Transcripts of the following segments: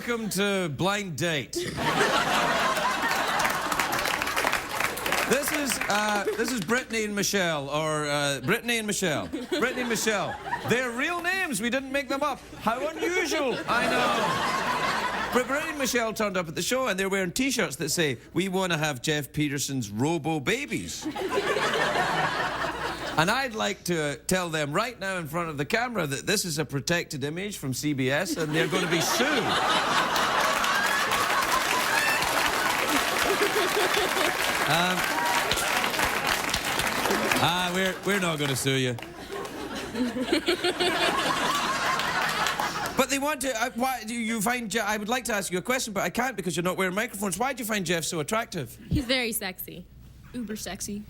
welcome to Blind Date. This is Brittany and Michelle, or Brittany and Michelle. Brittany and Michelle. They're real names. We didn't make them up. How unusual. I know. But Brittany and Michelle turned up at the show, and they're wearing T-shirts that say, "We want to have Jeff Peterson's Robo Babies." And I'd like to tell them right now in front of the camera that this is a protected image from CBS, and they're going to be sued. We're not going to sue you. But they want to. Why do you find Jeff? I would like to ask you a question, but I can't because you're not wearing microphones. Why do you find Jeff so attractive? He's very sexy. Uber sexy.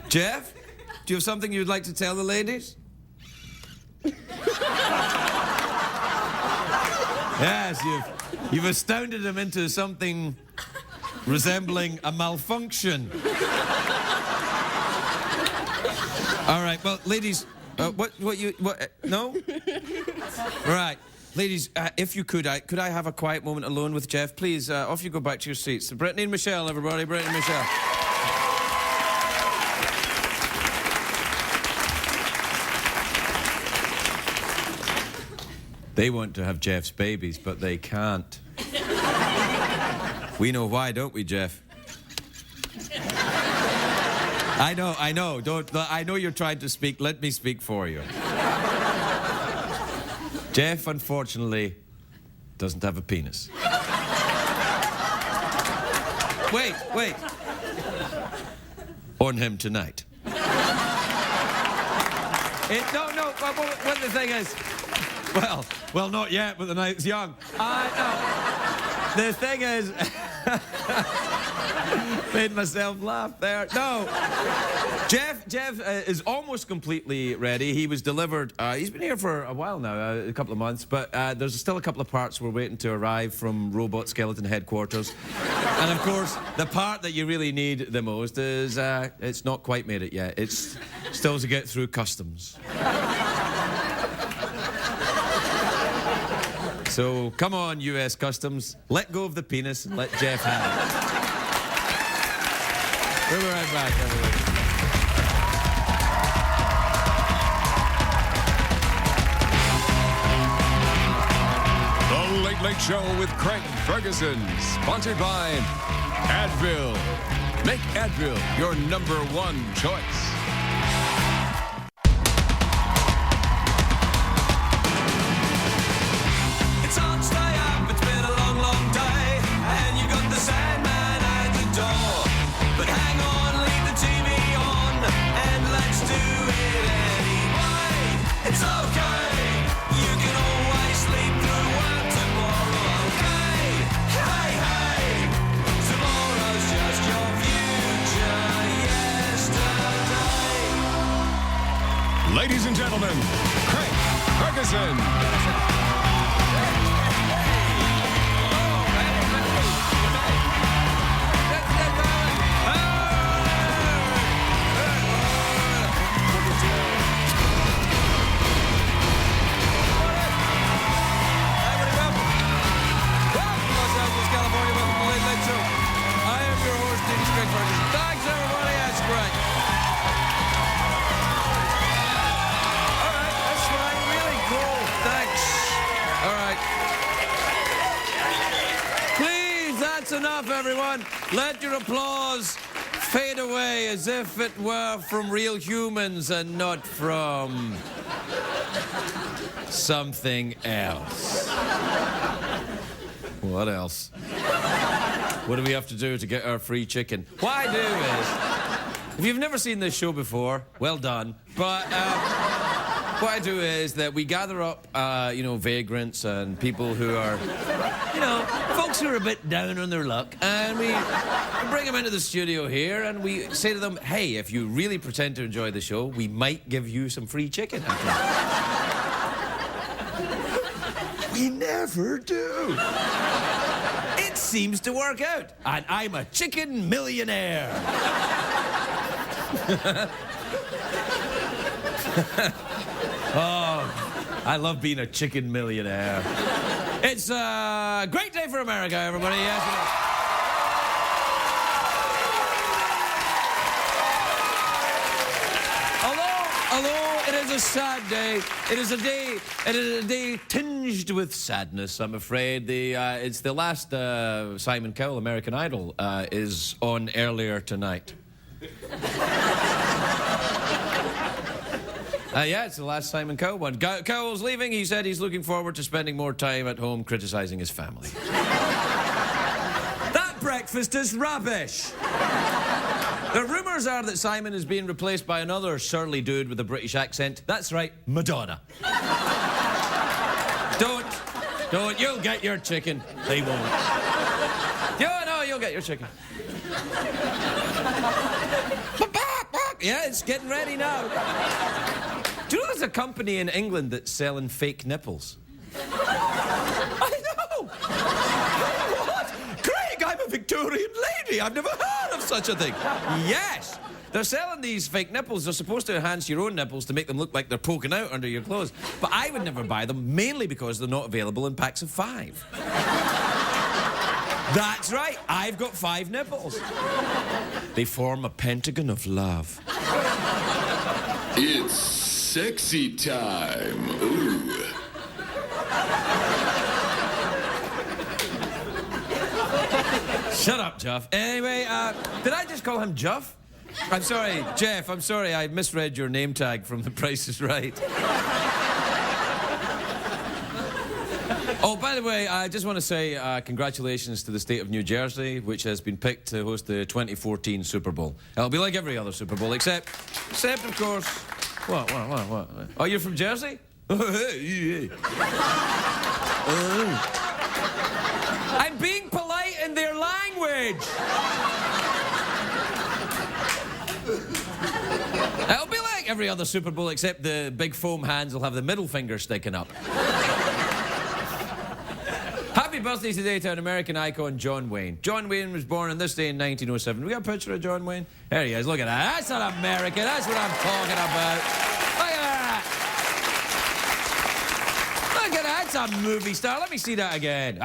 Jeff, do you have something you'd like to tell the ladies? Yes, you've astounded them into something resembling a malfunction. All right, well, ladies, no? Right, ladies, if you could I have a quiet moment alone with Jeff? Please, off you go back to your seats. Brittany and Michelle, everybody, Brittany and Michelle. They want to have Jeff's babies, but they can't. We know why, don't we, Jeff? I know. I know you're trying to speak. Let me speak for you. Jeff, unfortunately, doesn't have a penis. Wait. On him tonight. No. Well, the thing is... Well, not yet, but the night's young. No. The thing is... Made myself laugh there. No. Jeff is almost completely ready. He was delivered... he's been here for a while now, a couple of months, but there's still a couple of parts we're waiting to arrive from Robot Skeleton Headquarters. And, of course, the part that you really need the most is... it's not quite made it yet. It's still to get through customs. So, come on, U.S. Customs. Let go of the penis and let Jeff have it. We'll be right back, everybody. The Late Late Show with Craig Ferguson, sponsored by Advil. Make Advil your #1 choice. Ladies and gentlemen, Craig Ferguson. Enough, everyone. Let your applause fade away as if it were from real humans and not from something else. What else? What do we have to do to get our free chicken? What I do is, if you've never seen this show before, well done. But what I do is that we gather up, vagrants and people who are, folks who are a bit down on their luck, and we bring them into the studio here, and we say to them, hey, if you really pretend to enjoy the show, we might give you some free chicken. We never do. It seems to work out, and I'm a chicken millionaire. Oh, I love being a chicken millionaire. It's a great day for America, everybody. Yes, it is. Although it is a sad day, it is a day tinged with sadness, I'm afraid. It's the last Simon Cowell, American Idol, is on earlier tonight. Yeah, it's the last Simon Cowell one. Cowell's leaving. He said he's looking forward to spending more time at home criticising his family. That breakfast is rubbish. The rumours are that Simon is being replaced by another surly dude with a British accent. That's right, Madonna. Don't. You'll get your chicken. They won't. No, you'll get your chicken. Yeah, it's getting ready now. Do you know there's a company in England that's selling fake nipples? I know! What? Craig, I'm a Victorian lady. I've never heard of such a thing. Yes! They're selling these fake nipples. They're supposed to enhance your own nipples to make them look like they're poking out under your clothes. But I would never buy them, mainly because they're not available in packs of 5. That's right, I've got 5 nipples. They form a pentagon of love. It's sexy time. Ooh. Shut up, Jeff. Anyway, did I just call him Jeff? I'm sorry, Jeff, I'm sorry, I misread your name tag from The Price is Right. Oh, by the way, I just want to say congratulations to the state of New Jersey, which has been picked to host the 2014 Super Bowl. It'll be like every other Super Bowl, except of course... What? Oh, you're from Jersey? I'm being polite in their language. It'll be like every other Super Bowl, except the big foam hands will have the middle finger sticking up. Happy birthday today to an American icon, John Wayne. John Wayne was born on this day in 1907. We got a picture of John Wayne? There he is, look at that. That's not American, that's what I'm talking about. Look at that. Look at that, that's a movie star. Let me see that again.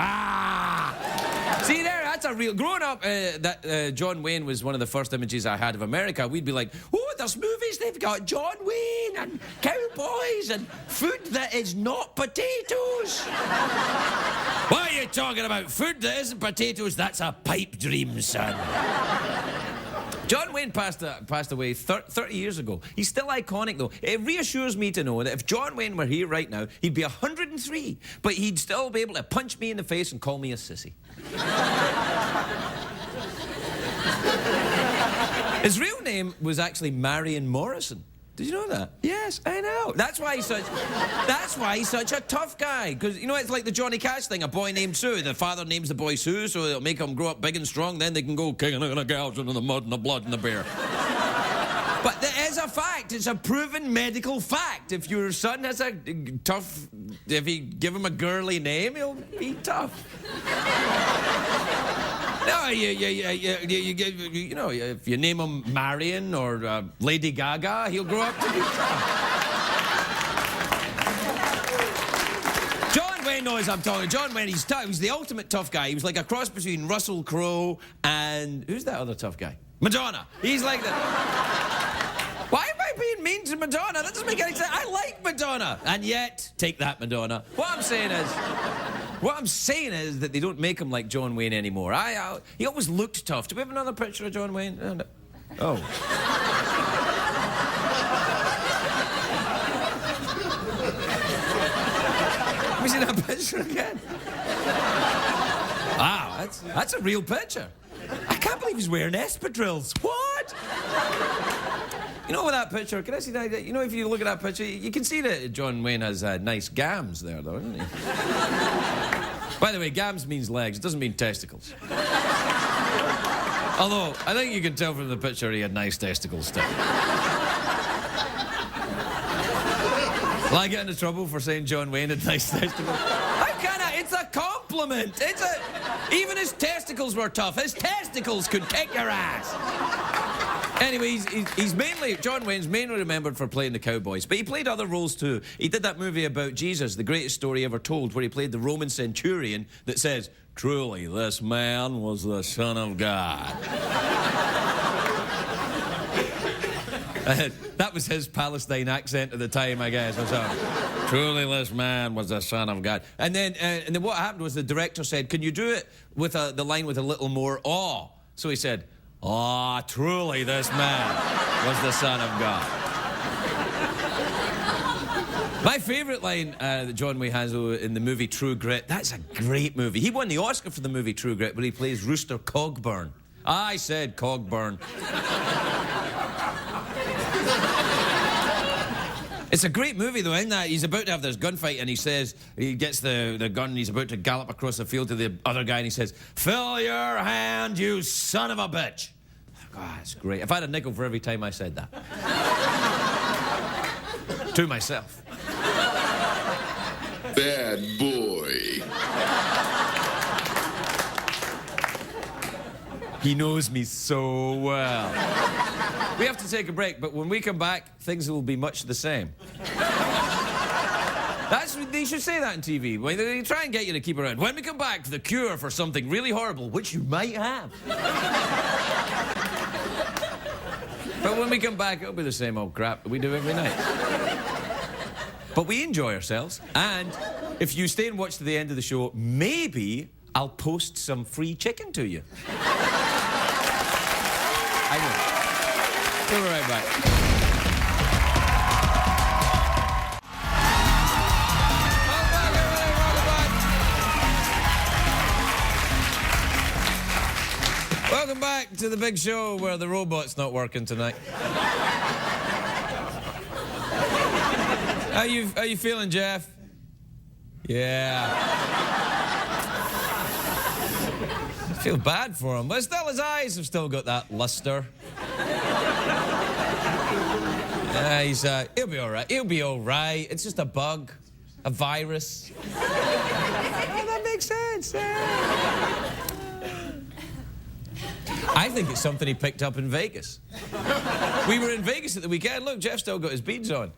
See there, that's a real... Growing up, John Wayne was one of the first images I had of America. We'd be like, oh, there's movies, they've got John Wayne and cowboys and food that is not potatoes. What are you talking about? Food that isn't potatoes? That's a pipe dream, son. John Wayne passed away 30 years ago. He's still iconic, though. It reassures me to know that if John Wayne were here right now, he'd be 103, but he'd still be able to punch me in the face and call me a sissy. His real name was actually Marion Morrison. Did you know that? Yes, I know. That's why he's such a tough guy. Because, you know, it's like the Johnny Cash thing, a boy named Sue. The father names the boy Sue, so it'll make him grow up big and strong. Then they can go kicking a gals into the mud and the blood and the beer. But there is a fact. It's a proven medical fact. If your son has a tough... If you give him a girly name, he'll be tough. No, you know, if you name him Marion or Lady Gaga, he'll grow up to be tough. John Wayne knows I'm talking. John Wayne, he's tough. He's the ultimate tough guy. He was like a cross between Russell Crowe and... Who's that other tough guy? Madonna. He's like the... Why am I being mean to Madonna? That doesn't make any sense. I like Madonna. And yet, take that, Madonna. What I'm saying is that they don't make him like John Wayne anymore. He always looked tough. Do we have another picture of John Wayne? Oh. Let me see that picture again. Wow, that's a real picture. I can't believe he's wearing espadrilles. What? You know, with that picture, can I see that? You know, if you look at that picture, you can see that John Wayne has nice gams there, though, doesn't he? By the way, gams means legs. It doesn't mean testicles. Although, I think you can tell from the picture he had nice testicles, too. Will I get into trouble for saying John Wayne had nice testicles? How can I? It's a compliment. Even his testicles were tough. His testicles could kick your ass. Anyway, he's mainly, John Wayne's mainly remembered for playing the cowboys, but he played other roles too. He did that movie about Jesus, the greatest story ever told, where he played the Roman centurion that says, "Truly, this man was the Son of God." That was his Palestine accent at the time, I guess. Truly, this man was the Son of God. And then what happened was the director said, "Can you do it with the line with a little more awe?" So he said, "Ah, truly, this man was the Son of God." My favourite line that John Wayne has in the movie True Grit, that's a great movie. He won the Oscar for the movie True Grit, where he plays Rooster Cogburn. I said Cogburn. It's a great movie, though, in that he's about to have this gunfight, and he says, he gets the gun, and he's about to gallop across the field to the other guy, and he says, "Fill your hand, you son of a bitch." God, it's great. If I had a nickel for every time I said that. To myself. Bad boy. He knows me so well. We have to take a break, but when we come back, things will be much the same. They should say that on TV. They try and get you to keep around. When we come back, the cure for something really horrible, which you might have. But when we come back, it'll be the same old crap that we do every night. But we enjoy ourselves, and if you stay and watch to the end of the show, maybe I'll post some free chicken to you. I know. We'll be right back. Welcome back to the big show where the robot's not working tonight. How you feeling, Jeff? Yeah. I feel bad for him, but still his eyes have still got that luster. Yeah, he'll be all right. He'll be all right. It's just a bug, a virus. Oh, that makes sense. I think it's something he picked up in Vegas. We were in Vegas at the weekend. Look, Jeff's still got his beads on.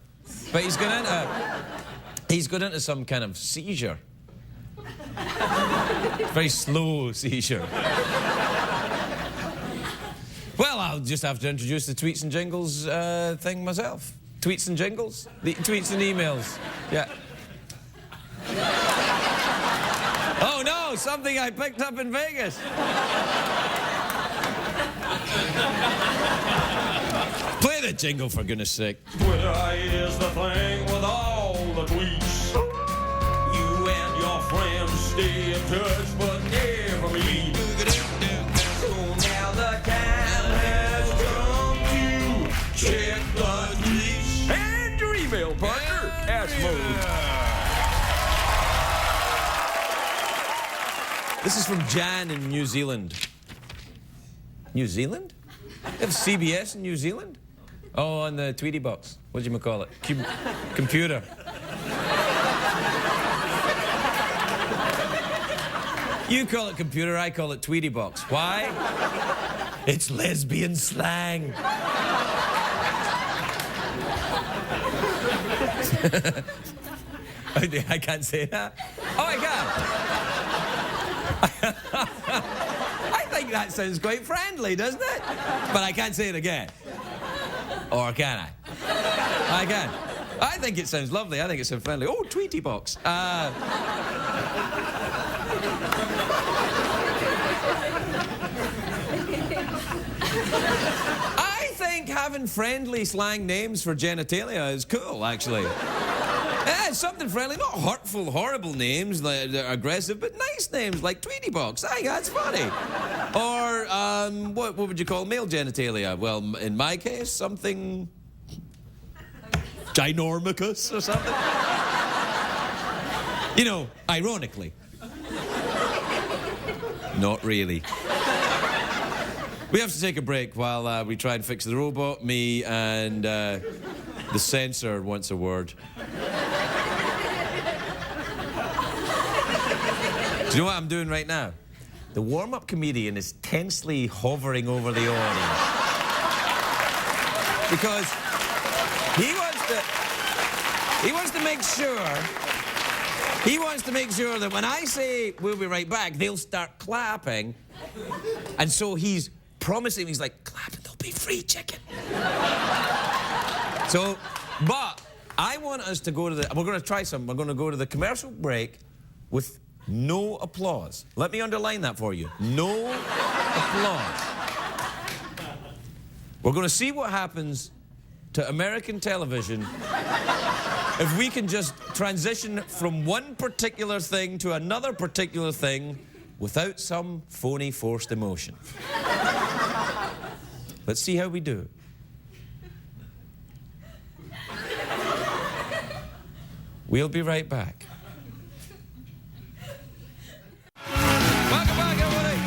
But he's gone into some kind of seizure. Very slow seizure. Well, I'll just have to introduce the tweets and jingles thing myself. Tweets and jingles? The tweets and emails. Yeah. Oh, no, something I picked up in Vegas. Play the jingle, for goodness sake. Twitter is the thing with all the tweets. You and your friends stay in touch, but never meet. So now the time has come to check the tweets and your email partner, Cash Mode. This is from Jan in New Zealand. New Zealand? They have CBS in New Zealand? Oh, on the Tweety box. What do you call it? Computer. You call it computer, I call it Tweety box. Why? It's lesbian slang. I can't say that. Oh, I can. I think that sounds quite friendly, doesn't it? But I can't say it again. Or can I? I can. I think it sounds lovely. I think it sounds friendly. Oh, Tweety box. I think having friendly slang names for genitalia is cool, actually. Yeah, it's something friendly, not hurtful, horrible names that are aggressive, but nice names like Tweety box. I think that's funny. Or, what would you call male genitalia? Well, in my case, something ginormicus or something. You know, ironically. Not really. We have to take a break while we try and fix the robot. Me and the censor wants a word. Do you know what I'm doing right now? The warm-up comedian is tensely hovering over the audience. Because he wants to make sure. He wants to make sure that when I say we'll be right back, they'll start clapping. And so he's promising, he's like, clap and there'll be free chicken. So, but I want us to go to the, we're going to try something. We're going to go to the commercial break with no applause. Let me underline that for you. No applause. We're going to see what happens to American television if we can just transition from one particular thing to another particular thing without some phony forced emotion. Let's see how we do. We'll be right back. Welcome back, everybody.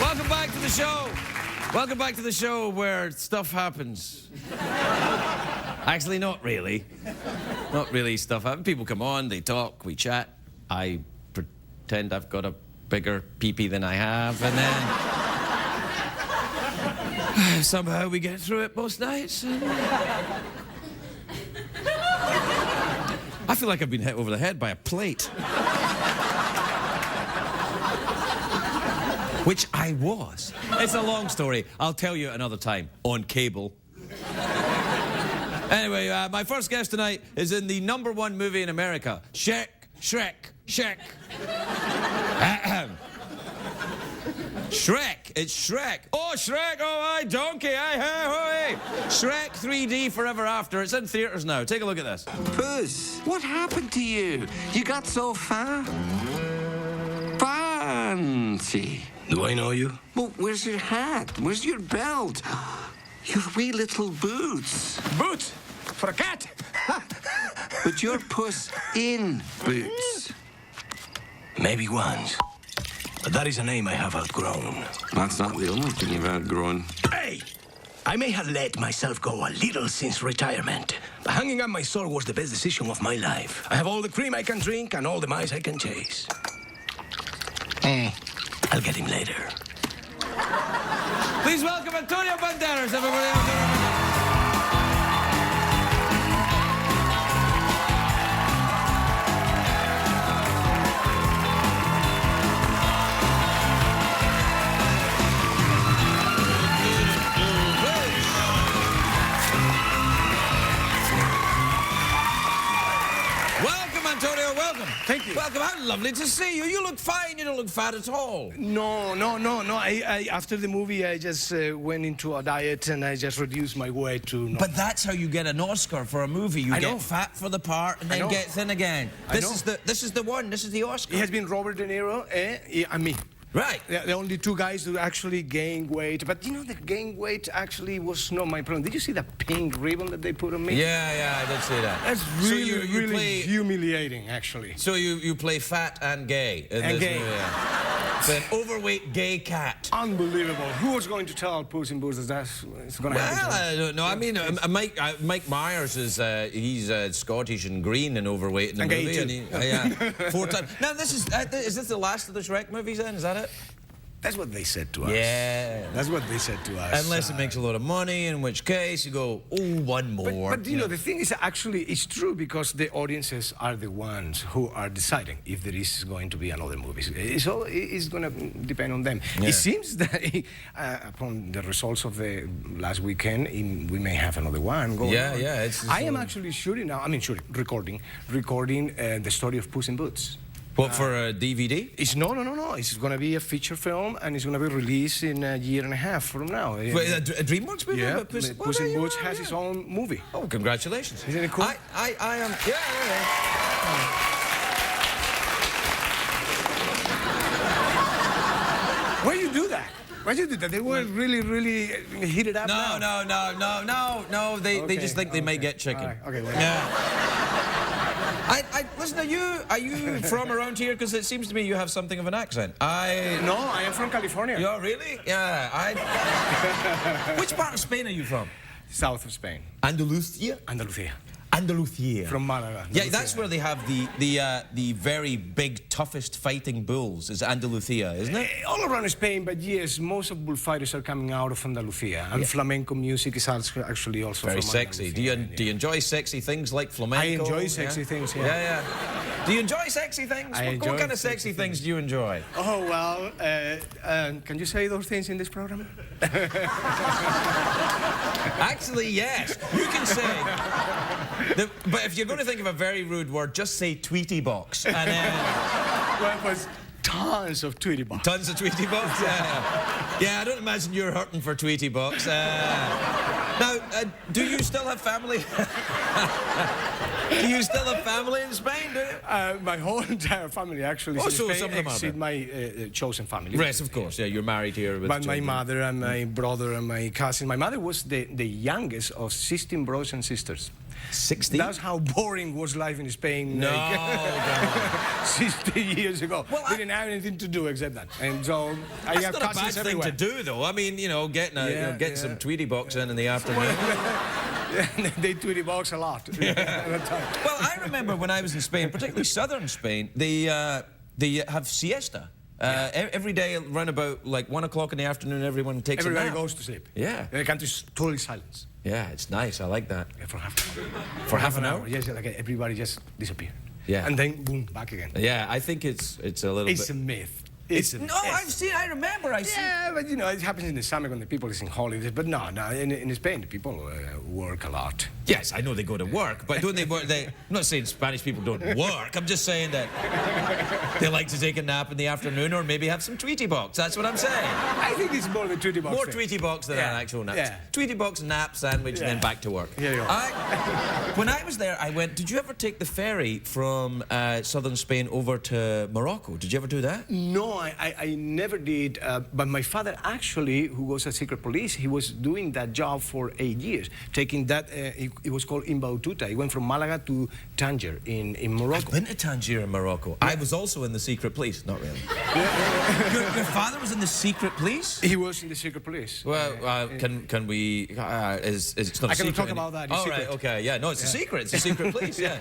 Welcome back to the show. Welcome back to the show where stuff happens. Actually, not really. Not really stuff happens. People come on, they talk, we chat. I pretend I've got a bigger pee-pee than I have, and then somehow we get through it most nights. I feel like I've been hit over the head by a plate. Which I was. It's a long story. I'll tell you another time on cable. Anyway, my first guest tonight is in the #1 movie in America, Shrek. Shrek. It's Shrek. Oh, Shrek, oh, aye, donkey, aye, hey, hoy. Shrek 3D Forever After. It's in theaters now. Take a look at this. Puss, what happened to you? You got so fat. Fancy. Do I know you? Well, where's your hat? Where's your belt? Your wee little boots. Boots? For a cat? But you're Puss in Boots. Maybe once. But that is a name I have outgrown. That's not the only thing you've outgrown. Hey! I may have let myself go a little since retirement. But hanging up my soul was the best decision of my life. I have all the cream I can drink and all the mice I can chase. I'll get him later. Please welcome Antonio Banderas, everybody. Antonio, welcome. Thank you. Welcome. How lovely to see you. You look fine. You don't look fat at all. No. I after the movie, I just went into a diet and I just reduced my weight to... But that's how you get an Oscar for a movie. You get fat for the part and then get thin again. This is the one. This is the Oscar. It has been Robert De Niro and me. Right. The only two guys who actually gained weight. But you know, the gain weight actually was not my problem. Did you see the pink ribbon that they put on me? Yeah, I did see that. That's really, so you really play, humiliating, actually. So you play fat and gay in this movie. It's an overweight gay cat. Unbelievable. Who was going to tell Puss in Boots that it's going to happen? Well, I don't know. I mean, Mike Myers is he's Scottish and green and overweight in the movie. Too. And he, 4 times. Now, is this the last of the Shrek movies then? Is that it? That's what they said to us. Yeah. That's what they said to us. Unless it makes a lot of money, in which case you go, oh, one more. But you know, the thing is, actually, it's true because the audiences are the ones who are deciding if there is going to be another movie. It's going to depend on them. Yeah. It seems that upon the results of the last weekend, we may have another one going on. Yeah. I am actually shooting now. I mean, recording the story of Puss in Boots. What, for a DVD? It's no. It's going to be a feature film, and it's going to be released in a year and a half from now. Wait, a DreamWorks movie? Yeah, Puss in Boots has its own movie. Oh, congratulations! Isn't it cool? I am. Yeah. Why do you do that? Why do you do that? They were really heated up. No. They just think they might get chicken. Right. Okay. Well, Yeah. Listen, are you from around here? Because it seems to me you have something of an accent. No, I am from California. You're really? Yeah. Which part of Spain are you from? South of Spain. Andalusia? Andalusia. Andalucía. From Malaga. Yeah, that's where they have the very big, toughest fighting bulls, is Andalucía, isn't it? All around Spain, but yes, most of bullfighters are coming out of Andalusia. And flamenco music is actually also Very from sexy. Andalusia. Do you enjoy sexy things like flamenco? I enjoy sexy things, yeah. Yeah. Do you enjoy sexy things? I What enjoy kind of sexy things do you enjoy? Oh, well, can you say those things in this program? Actually, yes. You can say. But if you're going to think of a very rude word, just say Tweety box. And then. Well, it was tons of Tweety box. Tons of Tweety box? Yeah, I don't imagine you're hurting for Tweety box. Now, do you still have family? Do you still have family in Spain, do you? My whole entire family actually is in so Spain, some of them are except there. my chosen family. Yes, of course. Yeah, you're married here with But my children. mother and my brother and my cousin. My mother was the youngest of 16 brothers and sisters. 16? That's how boring was life in Spain. No, like, 60 years ago. Well, we didn't have anything to do except that. And so I That's have not a bad cousins thing everywhere. to do, though. I mean, you know, getting some Tweety box in the afternoon. They Tweety box a lot. Well, I remember when I was in Spain, particularly southern Spain, they have siesta. Every day around about like 1 o'clock in the afternoon, everyone takes a Everybody nap. goes to sleep. Yeah. The country's totally silence. Yeah, it's nice. I like that. Yeah, for half an hour. For half an hour? Yes, like everybody just disappear. Yeah. And then boom, back again. Yeah, I think it's a little It's bit. a myth. It's a No, myth. I remember. Yeah, but you know, it happens in the summer when the people is in holidays. But no, in Spain, the people work a lot. Yes, I know they go to work, but don't they work? I'm not saying Spanish people don't work. I'm just saying that they like to take a nap in the afternoon or maybe have some Tweety box. That's what I'm saying. I think it's more of a Tweety box. More thing. Tweety box than an actual nap. Yeah. Tweety box, nap, sandwich, and then back to work. Here you go. When I was there, I went. Did you ever take the ferry from southern Spain over to Morocco? Did you ever do that? No, I never did. But my father actually, who was a secret police, he was doing that job for 8 years, taking that. It was called Imbaututa. He went from Malaga to Tangier in Morocco. I've been to Tangier in Morocco. I was also in the secret police. Not really. Your father was in the secret police? He was in the secret police. Well, can we? Is it's not a I secret? cannot talk about that. It's All right. secret. Okay. Yeah. No, it's a secret. It's a secret police. Yeah.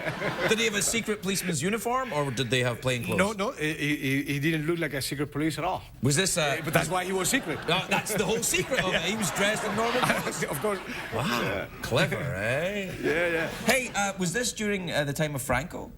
Did he have a secret policeman's uniform, or did they have plain clothes? No, he didn't look like a secret police at all. Was this? But that's why he was secret. That's the whole secret of it. He was dressed in normal clothes. Of course. Wow. Clever, eh? Yeah. Hey, was this during the time of Franco?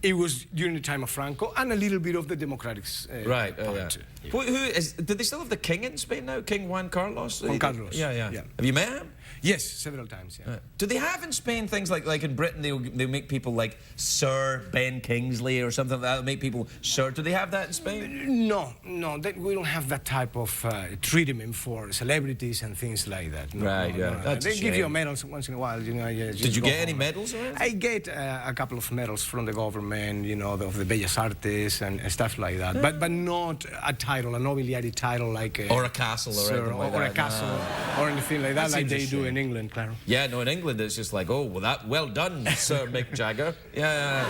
It was during the time of Franco and a little bit of the Democratic Right. part. Yeah. Who is? Did they still have the king in Spain now? King Juan Carlos? Juan Carlos. Yeah. Have you met him? Yes, several times. Yeah. Do they have in Spain things like in Britain they make people like Sir Ben Kingsley or something like that? Make people Sir. Do they have that in Spain? No, we don't have that type of treatment for celebrities and things like that. No, Right, no, yeah. no. That's a They give you a shame. medal once in a while, you know. Did you get any medals or anything? I get a couple of medals from the government, you know, of the Bellas Artes and stuff like that. But not a title, a nobiliary title like Or a castle or Sir, anything like or that. a castle No. or anything like that, That like seems a they do shame. in England, Claro. Yeah, no, in England it's just like, oh, well done, Sir Mick Jagger. Yeah.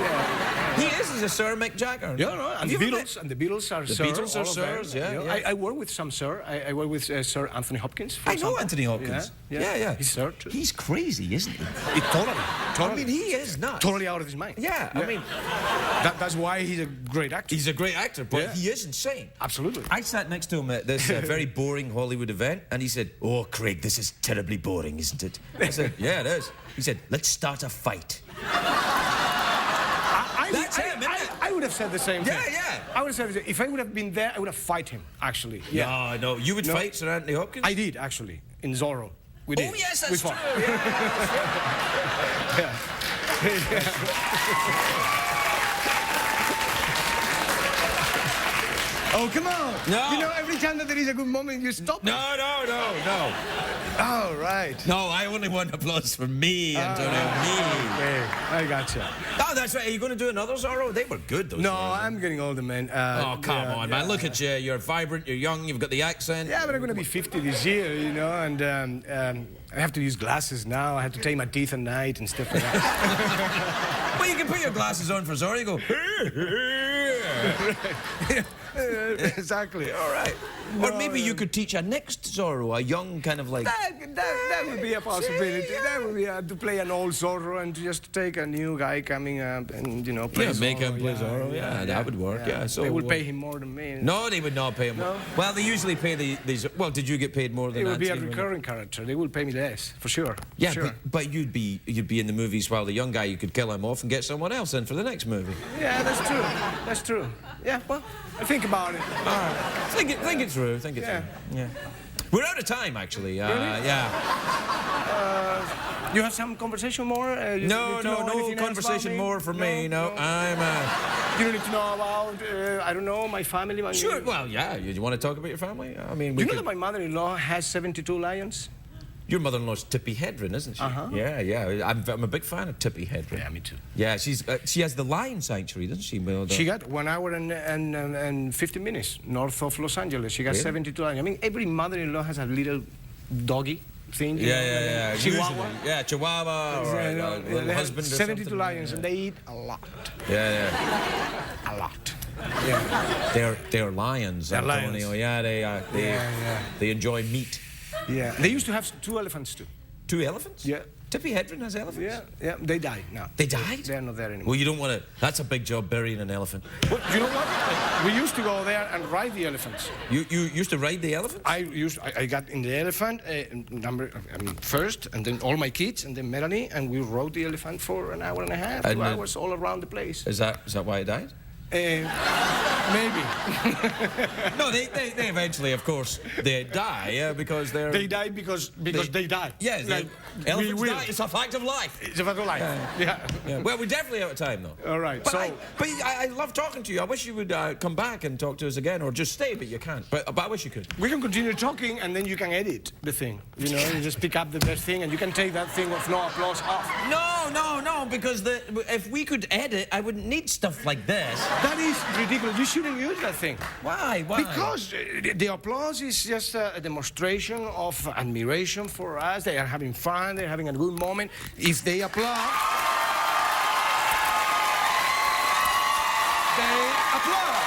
He is a Sir Mick Jagger. Yeah, no, Have and you the ever Beatles, and the Beatles are The Sir. Beatles are all of them, Sirs, yeah, you know. yeah. I work with some Sir. I work with Sir Anthony Hopkins. For I know example. Anthony Hopkins. Yeah. He's Sir too. He's crazy, isn't he? Totally. I mean, he is nuts. Totally out of his mind. Yeah, I mean, That's why he's a great actor. he's a great actor, but Yeah. he is insane. Absolutely. I sat next to him at this very boring Hollywood event, and he said, "Oh, Craig, this is terribly boring, isn't it?" I said, "Yeah, it is." He said, "Let's start a fight." That's him, isn't it? I would have said the same thing. Yeah. I would have said the same. If I would have been there, I would have fight him, actually. Yeah. No, you would fight Sir Anthony Hopkins? I did, actually, in Zorro. We did. Oh, yes, We that's fought. true. Yeah. Oh, come on. No. You know, every time that there is a good moment, you stop. No. Oh, right. No, I only want applause for me, Antonio. Me. Okay, I gotcha. Oh, that's right. Are you going to do another Zorro? They were good, those No, Zorros. I'm getting older, man. Oh, come on, man. Look at you. You're vibrant, you're young, you've got the accent. Yeah, but I'm going to be 50 this year, you know, and I have to use glasses now. I have to take my teeth at night and stuff like that. Well, you can put your glasses on for Zorro. You go, Exactly. All right. Or maybe you could teach a next Zorro, a young kind of like... That would be a possibility. That would be to play an old Zorro and to just take a new guy coming up and, you know, play Yeah, Zorro. make him play Zorro. Yeah, that would work. Yeah. So they would pay him more than me. No, they would not pay him more. No? Well, they usually pay these... Well, did you get paid more than It that? would be a Steve, when you- recurring character. They would pay me less, for sure. Yeah, sure. but you'd be in the movies while the young guy, you could kill him off and get someone else in for the next movie. Yeah, that's true. That's true. Yeah, well, I think about it. All right. Think it through. Think it Yeah. through. Yeah. We're out of time, actually. Really? Yeah. You have some conversation more? You No need to know anything else conversation about me? more for me. No, I'm... You don't need to know about, I don't know, my family? Sure, well, yeah. You want to talk about your family? I mean, we You know could... that my mother-in-law has 72 lions? Your mother-in-law's Tippi Hedren, isn't she? Uh-huh. Yeah. I'm a big fan of Tippi Hedren. Yeah, me too. Yeah, she has the lion sanctuary, doesn't she? She got 1 hour and 50 minutes north of Los Angeles. She got Really? 72 lions. I mean, every mother-in-law has a little doggy thing. you know, Yeah. Chihuahua. Usually, yeah, Chihuahua or a little They have husband or 72 something. lions, and they eat a lot. Yeah. A lot. They're lions, They're Antonio. lions. Yeah, they enjoy meat. Yeah. They used to have 2 elephants, too. 2 elephants? Yeah. Tippi Hedren has elephants? Yeah. They died now. They died? They're not there anymore. Well, you don't want to... That's a big job, burying an elephant. Well, you know what? We used to go there and ride the elephants. You used to ride the elephant? I got in the elephant first, and then all my kids, and then Melanie, and we rode the elephant for an hour and a half, And 2 then- hours all around the place. Is that why it died? Maybe. No, they eventually, of course, they die because they're... They died because they died. Yes, Like, elephants we will. die. It's a fact of life. It's a fact of life. Yeah. Well, we're definitely out of time, though. All right. But, So I love talking to you. I wish you would come back and talk to us again, or just stay, but you can't. But I wish you could. we can continue talking, and then you can edit the thing. You know, you just pick up the best thing, and you can take that thing with no applause off. No, because if we could edit, I wouldn't need stuff like this. That is ridiculous. You shouldn't use that thing. Why? Because the applause is just a demonstration of admiration for us. They are having fun. They're having a good moment. If they applaud, they applaud.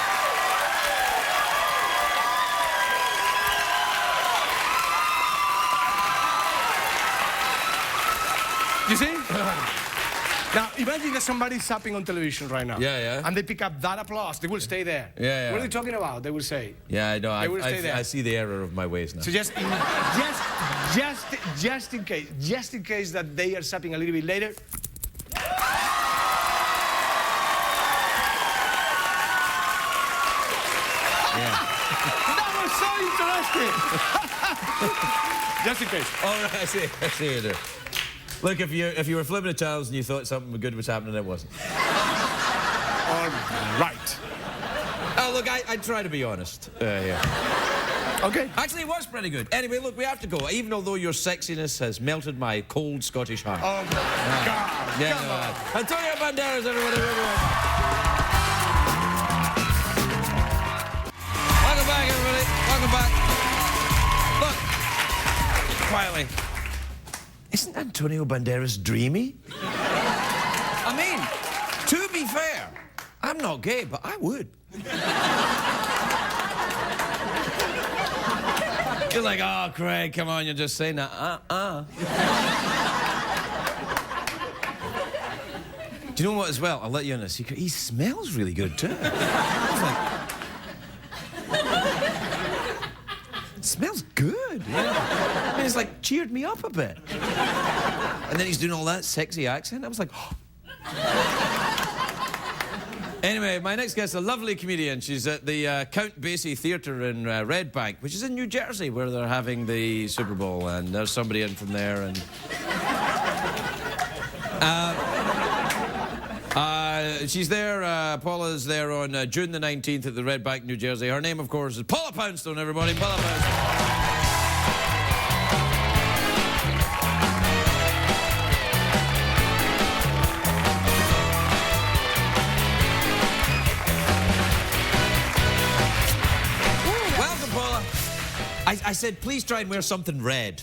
You see? Now, imagine that somebody's zapping on television right now. Yeah. And they pick up that applause. They will stay there. Yeah. What are they talking about? They will say. Yeah, I know. They will stay there. I see the error of my ways now. So just in case that they are zapping a little bit later. That was so interesting. Just in case. All right, I see you there. Look, if you were flipping a child's and you thought something good was happening, it wasn't. All right. Oh, look, I try to be honest. Yeah. Okay. Actually, it was pretty good. Anyway, look, we have to go. Even although your sexiness has melted my cold Scottish heart. Oh, my God. Yeah, Come on. Antonio Banderas, everybody. Welcome back, everybody. Welcome back. Look, quietly. Isn't Antonio Banderas dreamy? I mean, to be fair, I'm not gay, but I would. You're like, oh, Craig, come on, you're just saying that. Do you know what, as well? I'll let you in a secret. He smells really good, too. It smells good. Yeah. I mean, it's like cheered me up a bit. And then he's doing all that sexy accent. I was like, oh. Anyway, my next guest is a lovely comedian. She's at the Count Basie Theatre in Red Bank, which is in New Jersey, where they're having the Super Bowl. And there's somebody in from there. And she's there. Paula's there on June the 19th at the Red Bank, New Jersey. Her name, of course, is Paula Poundstone, everybody. Paula Poundstone. Welcome, Paula. I said, please try and wear something red.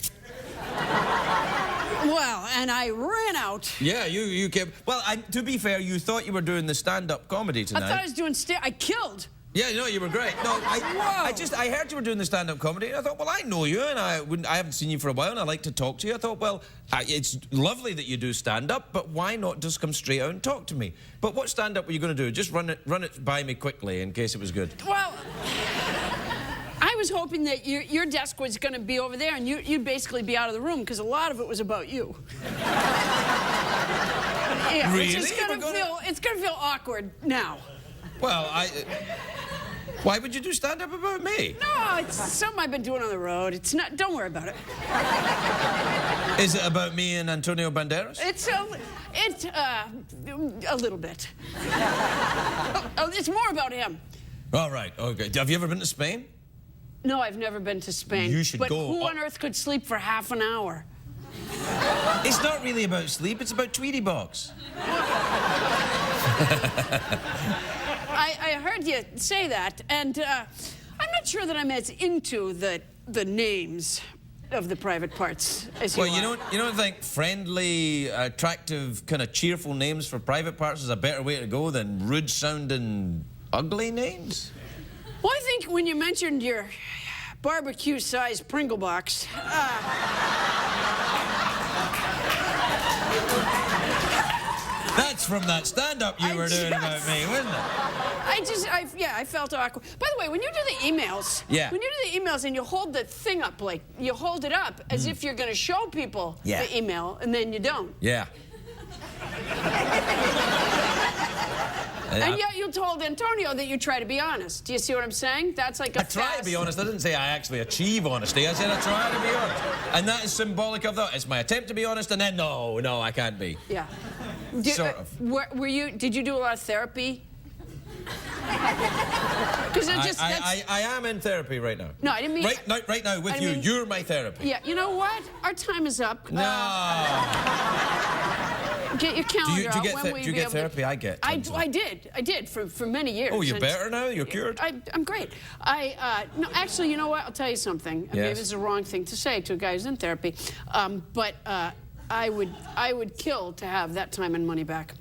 Well, and I ran out. Yeah, you came. Well, to be fair, you thought you were doing the stand-up comedy tonight. I thought I was doing I killed. Yeah, no, you were great. No, I heard you were doing the stand-up comedy, and I thought, well, I know you, and I haven't seen you for a while, and I like to talk to you. I thought, well, it's lovely that you do stand-up, but why not just come straight out and talk to me? But what stand-up were you going to do? Just run it by me quickly in case it was good. Well, I was hoping that your desk was going to be over there, and you'd basically be out of the room, because a lot of it was about you. Yeah, really? It's going to feel awkward now. Well, why would you do stand-up about me? No, it's something I've been doing on the road. It's not. Don't worry about it. Is it about me and Antonio Banderas? It's a little bit. It's more about him. All right. Okay. Have you ever been to Spain? No, I've never been to Spain. You should go. But who on earth could sleep for half an hour? It's not really about sleep. It's about Tweety Box. I heard you say that, and I'm not sure that I'm as into the names of the private parts as you are. Well, you don't think friendly, attractive, kind of cheerful names for private parts is a better way to go than rude-sounding, ugly names? Well, I think when you mentioned your barbecue-sized Pringle box, That's from that stand-up you were doing about me, wasn't it? I felt awkward. By the way, when you do the emails, when you do the emails and you hold the thing up, like, you hold it up as if you're going to show people the email, and then you don't. Yeah. And yet you told Antonio that you try to be honest. Do you see what I'm saying? That's like a I try to be honest. I didn't say I actually achieve honesty. I said I try to be honest. And that is symbolic of that. It's my attempt to be honest, and then, no, I can't be. Yeah. Sort of. Did you do a lot of therapy? Because I am in therapy right now. No, I didn't mean... Right now with you. You're my therapy. Yeah, you know what? Our time is up. No. Get your calendar out. Do you get therapy? I get. I did for many years. Oh, you're better now? You're cured? I'm great. No, actually, you know what? I'll tell you something. Yes. Maybe this is the wrong thing to say to a guy who's in therapy, but I would kill to have that time and money back.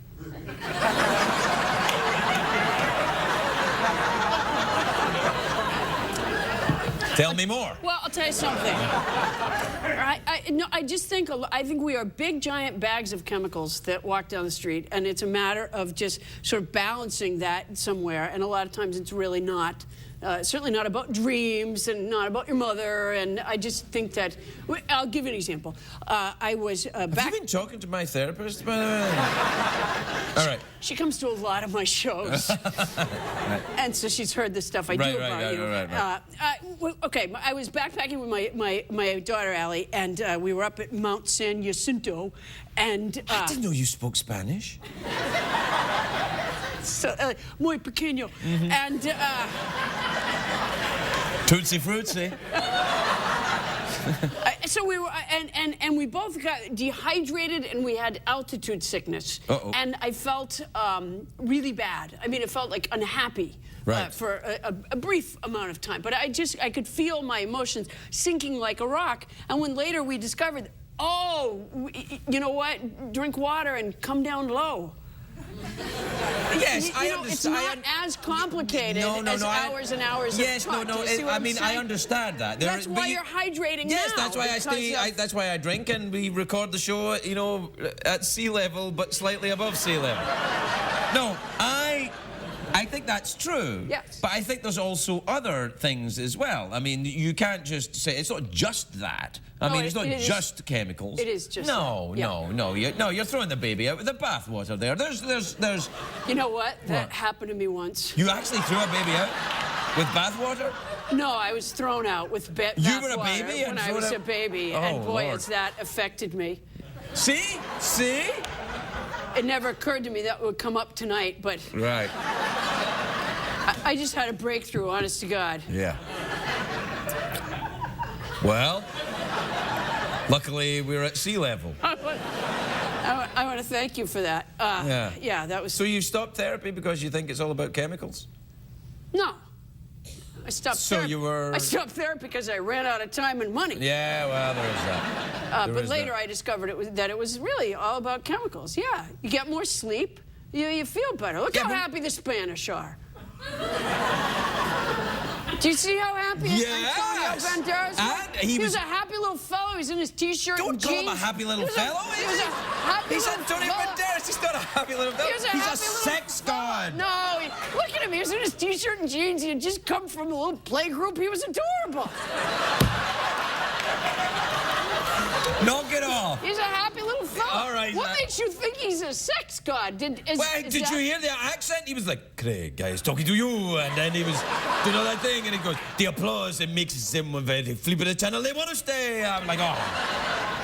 Tell me more. Well, I'll tell you something. I just think we are big, giant bags of chemicals that walk down the street, and it's a matter of just sort of balancing that somewhere, and a lot of times it's really not. Certainly not about dreams and not about your mother, and I just think that... I'll give you an example. I was back... Have you been talking to my therapist, by the way? All right. She comes to a lot of my shows. Right. And so she's heard the stuff I do about you. Right. Okay, I was backpacking with my daughter, Allie, and we were up at Mount San Jacinto, and... I didn't know you spoke Spanish. So, muy pequeño. And... Tootsie Fruitsy. So we were, and we both got dehydrated, and we had altitude sickness. Uh-oh. And I felt really bad. I mean, it felt like unhappy. Right. For a brief amount of time. But I could feel my emotions sinking like a rock. And when later we discovered, you know what? Drink water and come down low. Yes, I understand. It's not as complicated as hours and hours of talk. I understand that. That's why you're hydrating now. Yes, that's why I stay. That's why I drink, and we record the show, at sea level, but slightly above sea level. No, I think that's true. Yes. But I think there's also other things as well. I mean, you can't just say it's not just that. I mean, it's not just chemicals. It is just No. You're throwing the baby out with the bathwater there. There's. You know what? That happened to me once. You actually threw a baby out with bathwater? No, I was thrown out with bathwater. You were a baby when I was a baby, and boy, has that affected me. See? It never occurred to me that would come up tonight, but... Right. I just had a breakthrough, honest to God. Yeah. Well, luckily we're at sea level. I want to thank you for that. Yeah, that was... So you stopped therapy because you think it's all about chemicals? No. I stopped So therapy. you were- I stopped therapy because I ran out of time and money. Yeah, well, there is that. There But is later that. I discovered that it was really all about chemicals. Yeah, you get more sleep, you feel better. Look Yeah, how but- happy the Spanish are. Do you see how happy Yes. Antonio Banderas was? And he was was- a happy little fellow. He's in his T-shirt and Don't call him jeans. a happy little He was a- fellow. He was a happy He's little Antonio fellow. Banderas. He's not a happy little fellow. He was a He's happy a little sex god. No, look at him. He was in his T-shirt and jeans. He had just come from a little play group. He was adorable. Knock it off. He's a happy little fellow. All right, What that- makes you think he's a sex god? Did you hear the accent? He was like, Craig, I was talking to you. And then he was doing all that thing. And he goes, the applause, it makes them very flip of the channel. They want to stay. I'm like, oh.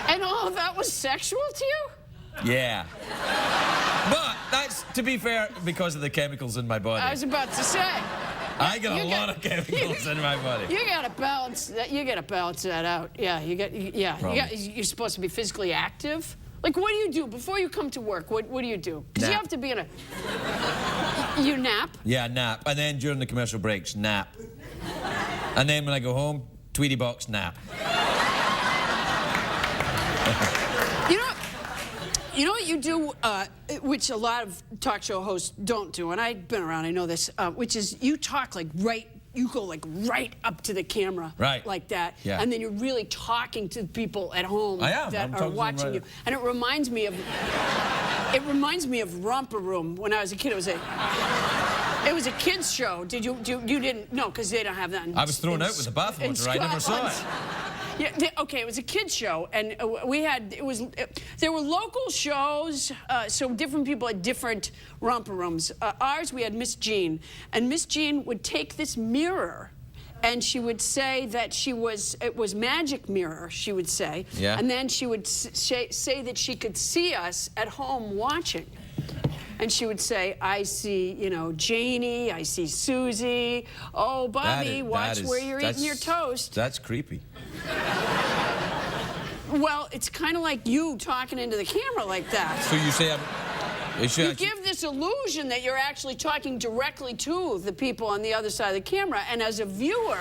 And all of that was sexual to you? Yeah. But that's, to be fair, because of the chemicals in my body. I was about to say. I got a lot of chemicals in my body. You gotta balance that. You gotta balance that out. Yeah, Probably. you're supposed to be physically active. Like, what do you do before you come to work? What do you do? Because you Nap. have to be in a. You nap. Yeah, nap. And then during the commercial breaks, nap. And then when I go home, Tweety box, nap. You know what you do, which a lot of talk show hosts don't do, and I've been around, I know this, which is you talk you go right up to the camera, Right. like that, Yeah. and then you're really talking to people at home I am. that I'm are talking to them watching right you, and it reminds me of Romper Room when I was a kid. It was a kids show. You didn't? No, because they don't have that. I was thrown out with the bathwater. I never saw it. Yeah, okay, it was a kids show, and there were local shows, so different people had different romper rooms. Ours, we had Miss Jean, and Miss Jean would take this mirror, and she would say that it was magic mirror, she would say, Yeah. and then she would say that she could see us at home watching. And she would say, I see, Janie, I see Susie. Oh, Bobby, watch where you're eating your toast. That's creepy. Well, it's kind of like you talking into the camera like that. So you say You give this illusion that you're actually talking directly to the people on the other side of the camera, and as a viewer,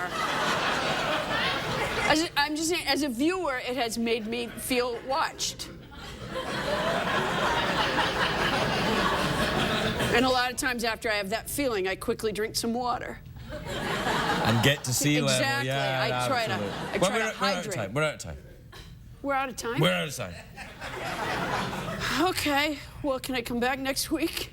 I'm just saying, as a viewer, it has made me feel watched. And a lot of times after I have that feeling, I quickly drink some water. And get to sea level. Exactly. Yeah, I try to we're hydrate. out of time. We're out of time. We're out of time? We're out of time. Okay. Well, can I come back next week?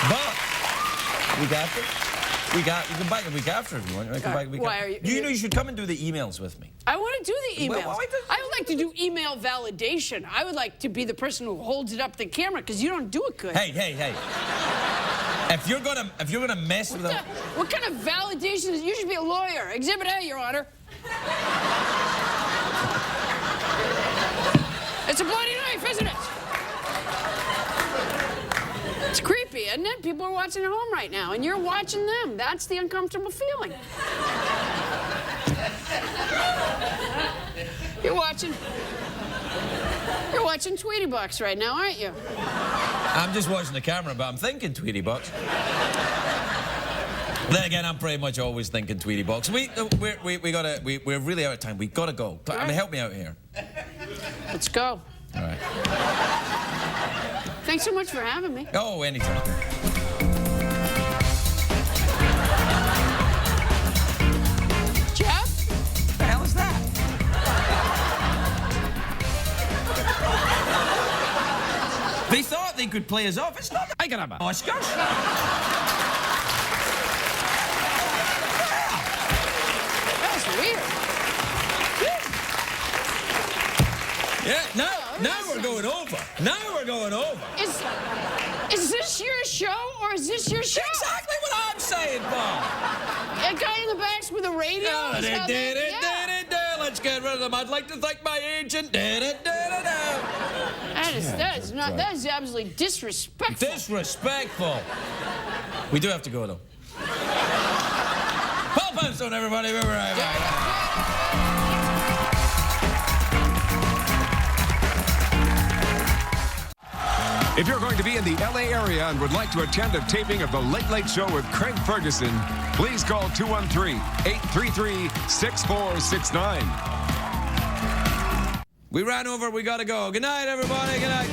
But week after, you can come back a week after if you want. You come back a week Why after. are you- You should come and do the emails with me. I want to do the emails. Well, why does- I would like to do email validation. I would like to be the person who holds it up to the camera because you don't do it good. Hey. If you're gonna mess with them, What kind of validation is? You should be a lawyer. Exhibit A, Your Honor. It's a bloody knife, isn't it? It's creepy, isn't it? People are watching at home right now, and you're watching them. That's the uncomfortable feeling. You're watching Tweety Box right now, aren't you? I'm just watching the camera, but I'm thinking Tweety Box. Then again, I'm pretty much always thinking Tweety Box. We're really out of time. We gotta go. I mean, help me out here. Let's go. All right. Thanks so much for having me. Oh, anytime. Jeff? What the hell is that? They thought they could play us off. It's not. I got an Oscars. That's weird. Yeah, now we're going over. Now we're going over. Is this your show or is this your show? Exactly what I'm saying, Paul. A guy in the back's with a radio? Is how they- yeah. Let's get rid of them. I'd like to thank my agent. That is absolutely disrespectful. Disrespectful. We do have to go, though. Paula Poundstone, everybody. We're right back. If you're going to be in the LA area and would like to attend a taping of The Late Late Show with Craig Ferguson, please call 213-833-6469. We ran over. We got to go. Good night, everybody. Good night.